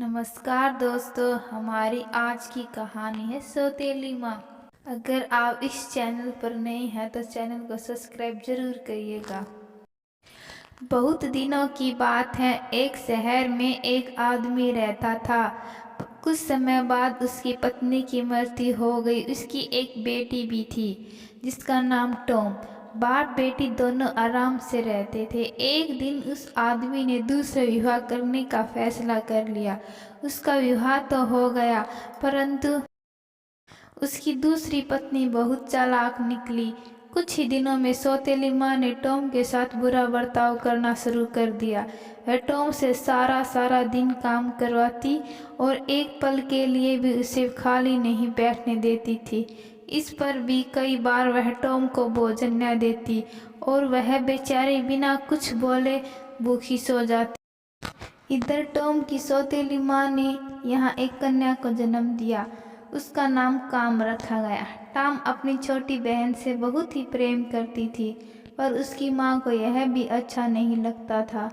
नमस्कार दोस्तों, हमारी आज की कहानी है सौतेली माँ। अगर आप इस चैनल पर नए हैं तो चैनल को सब्सक्राइब जरूर करिएगा। बहुत दिनों की बात है, एक शहर में एक आदमी रहता था। कुछ समय बाद उसकी पत्नी की मृत्यु हो गई। उसकी एक बेटी भी थी जिसका नाम टॉम। बाप बेटी दोनों आराम से रहते थे। एक दिन उस आदमी ने दूसरा विवाह करने का फैसला कर लिया। उसका विवाह तो हो गया, परंतु उसकी दूसरी पत्नी बहुत चालाक निकली। कुछ ही दिनों में सौतेली माँ ने टॉम के साथ बुरा बर्ताव करना शुरू कर दिया। वह टॉम से सारा दिन काम करवाती और एक पल के लिए भी उसे खाली नहीं बैठने देती थी। इस पर भी कई बार वह टॉम को भोजन न देती और वह बेचारी बिना कुछ बोले भूखी सो जाती। इधर टॉम की सौतेली माँ ने यहाँ एक कन्या को जन्म दिया। उसका नाम काम रखा गया। टॉम अपनी छोटी बहन से बहुत ही प्रेम करती थी, पर उसकी माँ को यह भी अच्छा नहीं लगता था।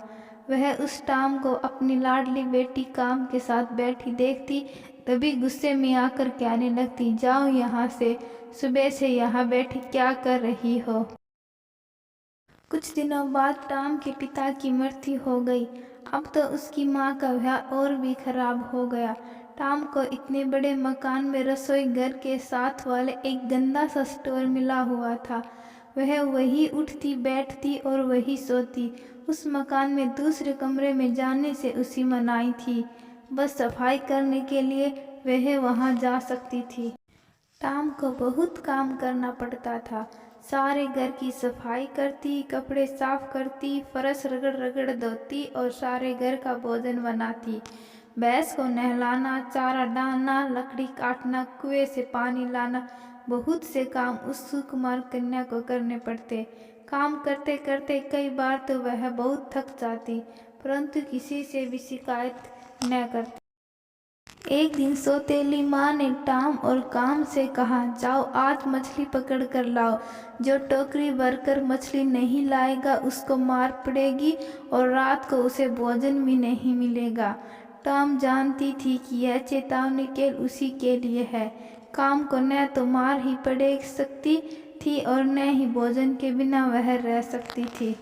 वह उस टॉम को अपनी लाडली बेटी काम के साथ बैठी देखती तभी गुस्से में आकर कहने लगती, जाओ यहाँ से, सुबह से यहाँ बैठी क्या कर रही हो। कुछ दिनों बाद टॉम के पिता की मृत्यु हो गई। अब तो उसकी माँ का ब्याह और भी खराब हो गया। टॉम को इतने बड़े मकान में रसोई घर के साथ वाले एक गंदा सा स्टोर मिला हुआ था। वह वही उठती बैठती और वही सोती। उस मकान में दूसरे कमरे में जाने से उसी मनाही थी। बस सफाई करने के लिए वह वहाँ जा सकती थी। टॉम को बहुत काम करना पड़ता था। सारे घर की सफाई करती, कपड़े साफ करती, फर्श रगड़ रगड़ धोती और सारे घर का भोजन बनाती। भैंस को नहलाना, चारा डालना, लकड़ी काटना, कुएं से पानी लाना, बहुत से काम उस सुकुमार कन्या को करने पड़ते। काम करते करते कई बार तो वह बहुत थक जाती, परंतु किसी से भी शिकायत न करती। एक दिन सौतेली माँ ने टॉम और काम से कहा, जाओ आज मछली पकड़ कर लाओ। जो टोकरी भरकर मछली नहीं लाएगा उसको मार पड़ेगी और रात को उसे भोजन भी नहीं मिलेगा। टॉम जानती थी कि यह चेतावनी केवल उसी के लिए है। काम को न तो मार ही पड़े सकती थी और न ही भोजन के बिना वह रह सकती थी।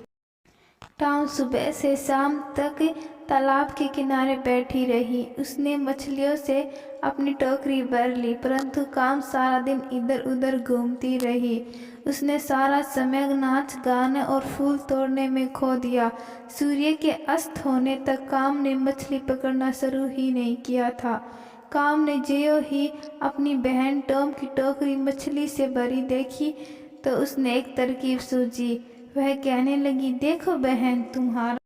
टॉम सुबह से शाम तक तालाब के किनारे बैठी रही। उसने मछलियों से अपनी टोकरी भर ली, परंतु काम सारा दिन इधर उधर घूमती रही। उसने सारा समय नाच गाने और फूल तोड़ने में खो दिया। सूर्य के अस्त होने तक काम ने मछली पकड़ना शुरू ही नहीं किया था। काम ने ज्यों ही अपनी बहन टॉम की टोकरी मछली से भरी देखी तो उसने एक तरकीब सूझी। वह कहने लगी, देखो बहन, तुम्हारा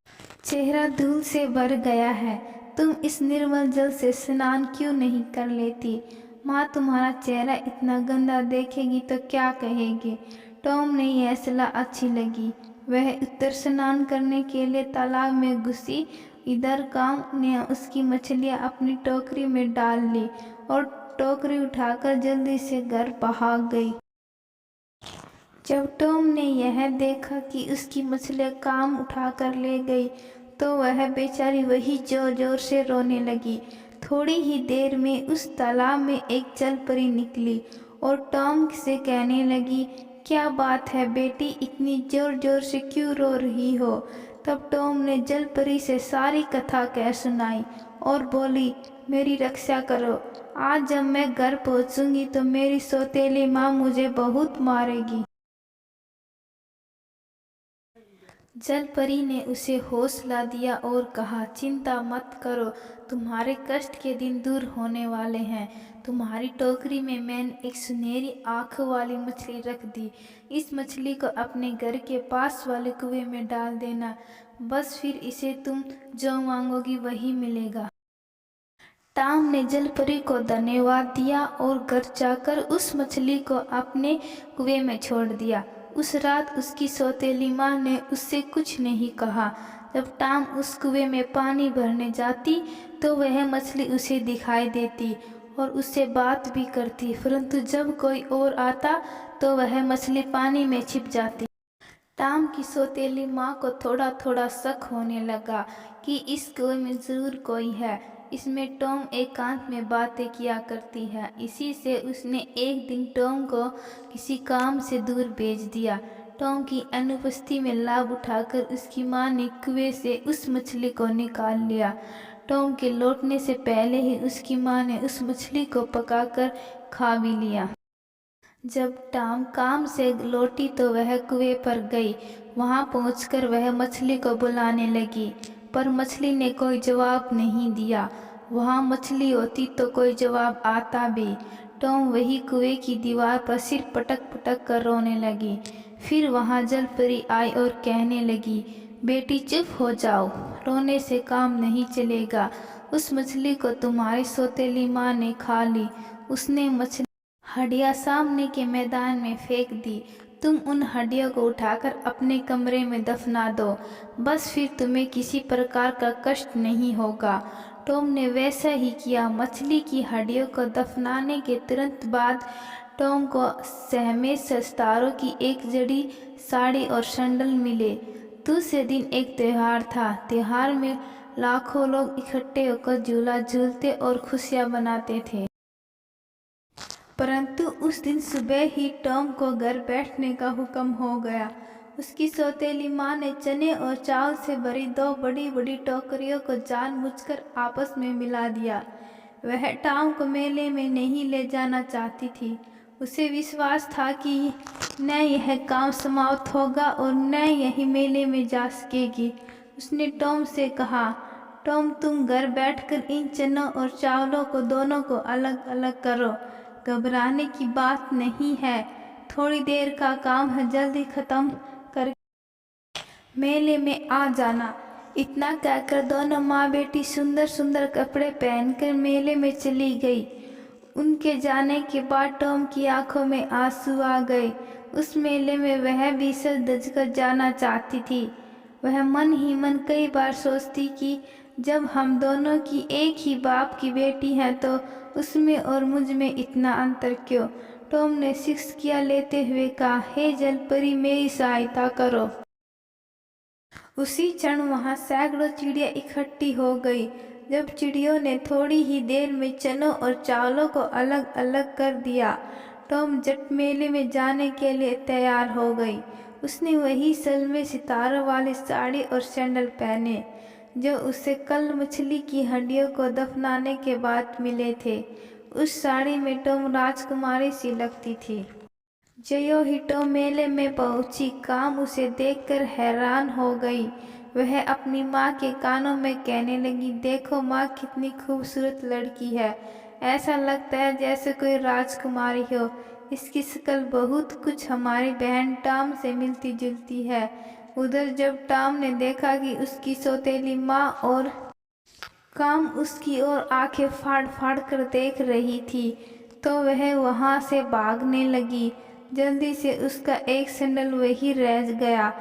चेहरा धूल से भर गया है। तुम इस निर्मल जल से स्नान क्यों नहीं कर लेती? माँ तुम्हारा चेहरा इतना गंदा देखेगी तो क्या कहेगी? टॉम ने यह सलाह अच्छी लगी। वह उत्तर स्नान करने के लिए तालाब में घुसी। इधर काम ने उसकी मछलियाँ अपनी टोकरी में डाल ली और टोकरी उठाकर जल्दी से घर भाग गई। जब टॉम ने यह देखा कि उसकी मछलियाँ काम उठाकर ले गई तो वह बेचारी वही जोर जोर से रोने लगी। थोड़ी ही देर में उस तालाब में एक जल परी निकली और टॉम से कहने लगी, क्या बात है बेटी, इतनी जोर जोर से क्यों रो रही हो? तब टॉम ने जल परी से सारी कथा कह सुनाई और बोली, मेरी रक्षा करो। आज जब मैं घर पहुंचूंगी तो मेरी सौतेली माँ मुझे बहुत मारेगी। जल परी ने उसे हौसला दिया और कहा, चिंता मत करो, तुम्हारे कष्ट के दिन दूर होने वाले हैं। तुम्हारी टोकरी में मैंने एक सुनहरी आँखों वाली मछली रख दी। इस मछली को अपने घर के पास वाले कुएं में डाल देना। बस फिर इसे तुम जो मांगोगी वही मिलेगा। टॉम ने जल परी को धन्यवाद दिया और घर जाकर उस मछली को अपने कुएं में छोड़ दिया। उस रात उसकी सौतेली माँ ने उससे कुछ नहीं कहा। जब टॉम उस कुएं में पानी भरने जाती तो वह मछली उसे दिखाई देती और उससे बात भी करती, परंतु जब कोई और आता तो वह मछली पानी में छिप जाती। टॉम की सौतेली माँ को थोड़ा थोड़ा शक होने लगा कि इस कुएं में ज़रूर कोई है। इसमें टॉम एकांत में बातें किया करती है। इसी से उसने एक दिन टॉम को किसी काम से दूर भेज दिया। टॉम की अनुपस्थिति में लाभ उठाकर उसकी माँ ने कुएं से उस मछली को निकाल लिया। टॉम के लौटने से पहले ही उसकी माँ ने उस मछली को पकाकर खा भी लिया। जब टॉम काम से लौटी तो वह कुएं पर गई। वहां पहुंचकर वह मछली को बुलाने लगी, पर मछली ने कोई जवाब नहीं दिया। वहां मछली होती तो कोई जवाब आता भी। टॉम वही कुएं की दीवार पर सिर पटक पटक कर रोने लगी। फिर वहां जलपरी आई और कहने लगी, बेटी चुप हो जाओ, रोने से काम नहीं चलेगा। उस मछली को तुम्हारी सौतेली माँ ने खा ली। उसने मछली हड्डियाँ सामने के मैदान में फेंक दी। तुम उन हड्डियों को उठाकर अपने कमरे में दफना दो, बस फिर तुम्हें किसी प्रकार का कष्ट नहीं होगा। टॉम ने वैसा ही किया। मछली की हड्डियों को दफनाने के तुरंत बाद टॉम को सहमे सितारों की एक जड़ी साड़ी और सैंडल मिले। दूसरे दिन एक त्योहार था। त्योहार में लाखों लोग इकट्ठे होकर झूला झूलते और खुशियाँ मनाते थे। परंतु उस दिन सुबह ही टॉम को घर बैठने का हुक्म हो गया। उसकी सौतेली माँ ने चने और चावल से भरी दो बड़ी बड़ी टोकरियों को जानबूझकर आपस में मिला दिया। वह टॉम को मेले में नहीं ले जाना चाहती थी। उसे विश्वास था कि न यह काम समाप्त होगा और न यही मेले में जा सकेगी। उसने टॉम से कहा, टॉम तुम घर बैठकर इन चनों और चावलों को दोनों को अलग अलग करो। घबराने की बात नहीं है, थोड़ी देर का काम है, जल्दी खत्म कर मेले में आ जाना। इतना कहकर दोनों माँ बेटी सुंदर सुंदर कपड़े पहनकर मेले में चली गई। उनके जाने के बाद टॉम की आंखों में आंसू आ गए। उस मेले में वह भी सज धज कर जाना चाहती थी। वह मन ही मन कई बार सोचती कि जब हम दोनों की एक ही बाप की बेटी हैं तो उसमें और मुझ में इतना अंतर क्यों। टॉम ने सिसकियां लेते हुए कहा, हे जलपरी मेरी सहायता करो। उसी क्षण वहां सैकड़ों चिड़िया इकट्ठी हो गई। जब चिड़ियों ने थोड़ी ही देर में चनों और चावलों को अलग अलग कर दिया, टॉम झट मेले में जाने के लिए तैयार हो गई। उसने वही सलमे सितारों वाली साड़ी और सैंडल पहने जो उसे कल मछली की हड्डियों को दफनाने के बाद मिले थे। उस साड़ी में टॉम राजकुमारी सी लगती थी। ज्यों ही टॉम मेले में पहुंची, काम उसे देखकर हैरान हो गई। वह अपनी माँ के कानों में कहने लगी, देखो माँ, कितनी खूबसूरत लड़की है। ऐसा लगता है जैसे कोई राजकुमारी हो। इसकी शक्ल बहुत कुछ हमारी बहन टॉम से मिलती जुलती है। उधर जब टॉम ने देखा कि उसकी सौतेली माँ और काम उसकी ओर आंखें फाड़ फाड़ कर देख रही थी, तो वह वहां से भागने लगी। जल्दी से उसका एक सैंडल वही रह गया।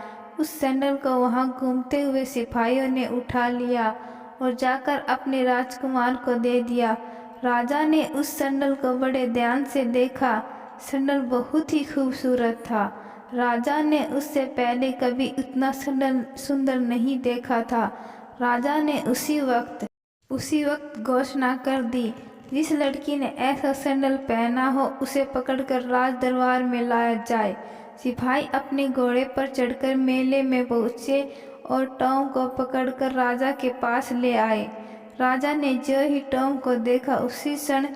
उस सैंडल को वहां घूमते हुए सिपाहियों ने उठा लिया और जाकर अपने राजकुमार को दे दिया। राजा ने उस सैंडल को बड़े ध्यान से देखा। सैंडल बहुत ही खूबसूरत था। राजा ने उससे पहले कभी उतना सैंडल सुंदर नहीं देखा था। राजा ने उसी वक्त घोषणा कर दी, जिस लड़की ने ऐसा सैंडल पहना हो उसे पकड़कर राज दरबार में लाया जाए। सिपाही अपने घोड़े पर चढ़कर मेले में पहुंचे और टॉम को पकड़कर राजा के पास ले आए। राजा ने जो ही टॉम को देखा, उसी क्षण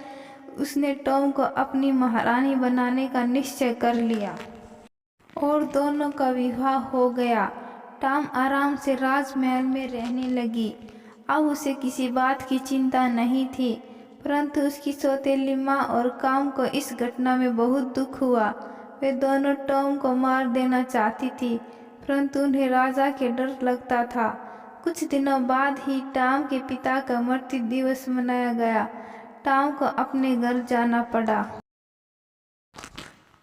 उसने टॉम को अपनी महारानी बनाने का निश्चय कर लिया और दोनों का विवाह हो गया। टॉम आराम से राजमहल में रहने लगी। अब उसे किसी बात की चिंता नहीं थी, परंतु उसकी सौतेली माँ और काम को इस घटना में बहुत दुख हुआ। वे दोनों टॉम को मार देना चाहती थी, परंतु उन्हें राजा के डर लगता था। कुछ दिनों बाद ही टॉम के पिता का मृत्यु दिवस मनाया गया। टॉम को अपने घर जाना पड़ा।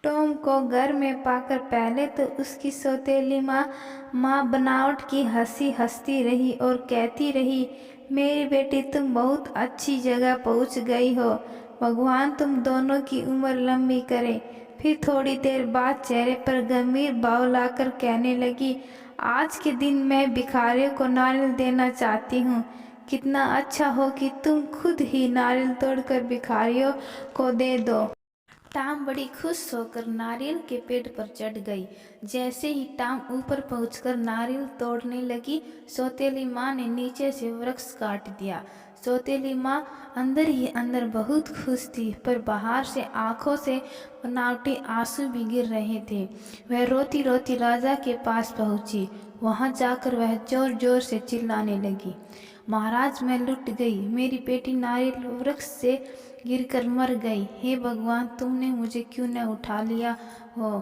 टॉम को घर में पाकर पहले तो उसकी सौतेली माँ बनावट की हंसी हंसती रही और कहती रही, मेरी बेटी तुम बहुत अच्छी जगह पहुंच गई हो, भगवान तुम दोनों की उम्र लंबी करे। फिर थोड़ी देर बाद चेहरे पर गंभीर भाव लाकर कहने लगी, आज के दिन मैं भिखारियों को नारियल देना चाहती हूँ। कितना अच्छा हो कि तुम खुद ही नारियल तोड़कर भिखारियों को दे दो। टाम बड़ी खुश होकर नारियल के पेड़ पर चढ़ गई। जैसे ही टाम ऊपर पहुंचकर नारियल तोड़ने लगी, सौतेली माँ ने नीचे से वृक्ष काट दिया। सौतेली माँ अंदर ही अंदर बहुत खुश थी, पर बाहर से आंखों से बनावटी आंसू भी गिर रहे थे। वह रोती रोती राजा के पास पहुंची। वहां जाकर वह जोर जोर से चिल्लाने लगी, महाराज, मैं लुट गई। मेरी बेटी नारियल वृक्ष से गिरकर मर गई। हे भगवान, तुमने मुझे क्यों न उठा लिया हो।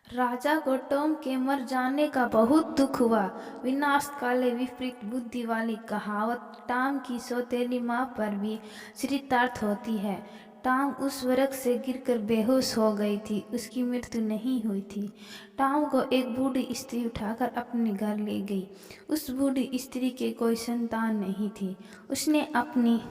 राजा को टॉम के मर जाने का बहुत दुख हुआ। विनाश काले विपरीत बुद्धि वाली कहावत टॉम की सौतेली माँ पर भी चरितार्थ होती है। टॉम उस वृक्ष से गिरकर बेहोश हो गई थी। उसकी मृत्यु नहीं हुई थी। टॉम को एक बूढ़ी स्त्री उठाकर अपने घर ले गई। उस बूढ़ी स्त्री के कोई संतान नहीं थी। उसने अपनी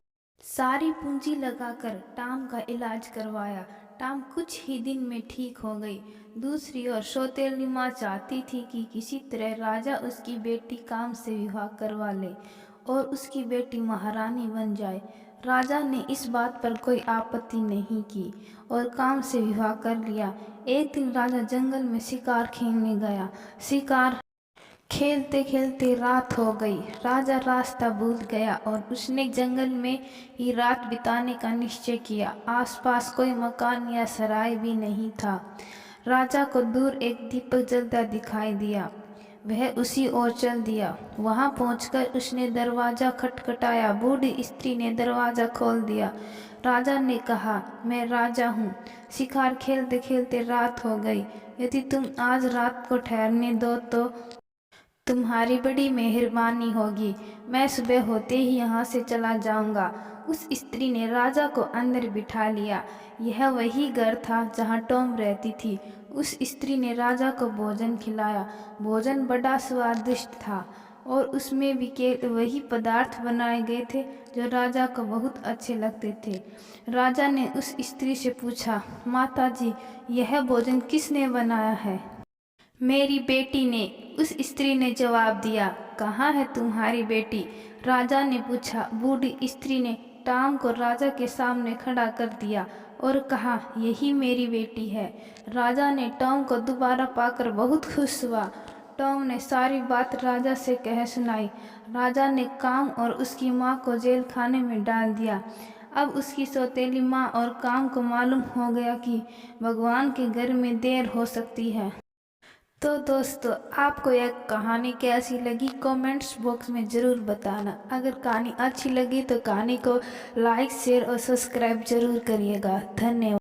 सारी पूंजी लगाकर टॉम का इलाज करवाया। टॉम कुछ ही दिन में ठीक हो गई। दूसरी ओर सौतेली माँ चाहती थी कि किसी तरह राजा उसकी बेटी काम से विवाह करवा ले और उसकी बेटी महारानी बन जाए। राजा ने इस बात पर कोई आपत्ति नहीं की और काम से विवाह कर लिया। एक दिन राजा जंगल में शिकार खेलने गया। शिकार खेलते खेलते रात हो गई। राजा रास्ता भूल गया और उसने जंगल में ही रात बिताने का निश्चय किया। आसपास कोई मकान या सराय भी नहीं था। राजा को दूर एक दीपक जलता दिखाई दिया। वह उसी ओर चल दिया। वहां पहुंचकर उसने दरवाजा खटखटाया। बूढ़ी स्त्री ने दरवाजा खोल दिया। राजा ने कहा, मैं राजा हूँ। शिकार खेलते खेलते रात हो गई। यदि तुम आज रात को ठहरने दो तो तुम्हारी बड़ी मेहरबानी होगी। मैं सुबह होते ही यहाँ से चला जाऊंगा। उस स्त्री ने राजा को अंदर बिठा लिया। यह वही घर था जहाँ टॉम रहती थी। उस स्त्री ने राजा को भोजन खिलाया। भोजन बड़ा स्वादिष्ट था और उसमें भी केवल वही पदार्थ बनाए गए थे जो राजा को बहुत अच्छे लगते थे। राजा ने उस स्त्री से पूछा, माता जी, यह भोजन किसने बनाया है? मेरी बेटी ने, उस स्त्री ने जवाब दिया। कहाँ है तुम्हारी बेटी? राजा ने पूछा। बूढ़ी स्त्री ने टॉम को राजा के सामने खड़ा कर दिया और कहा, यही मेरी बेटी है। राजा ने टॉम को दोबारा पाकर बहुत खुश हुआ। टॉम ने सारी बात राजा से कह सुनाई। राजा ने काम और उसकी माँ को जेल खाने में डाल दिया। अब उसकी सौतेली माँ और काम को मालूम हो गया कि भगवान के घर में देर हो सकती है। तो दोस्तों, आपको यह कहानी कैसी लगी कमेंट्स बॉक्स में ज़रूर बताना। अगर कहानी अच्छी लगी तो कहानी को लाइक, शेयर और सब्सक्राइब जरूर करिएगा। धन्यवाद।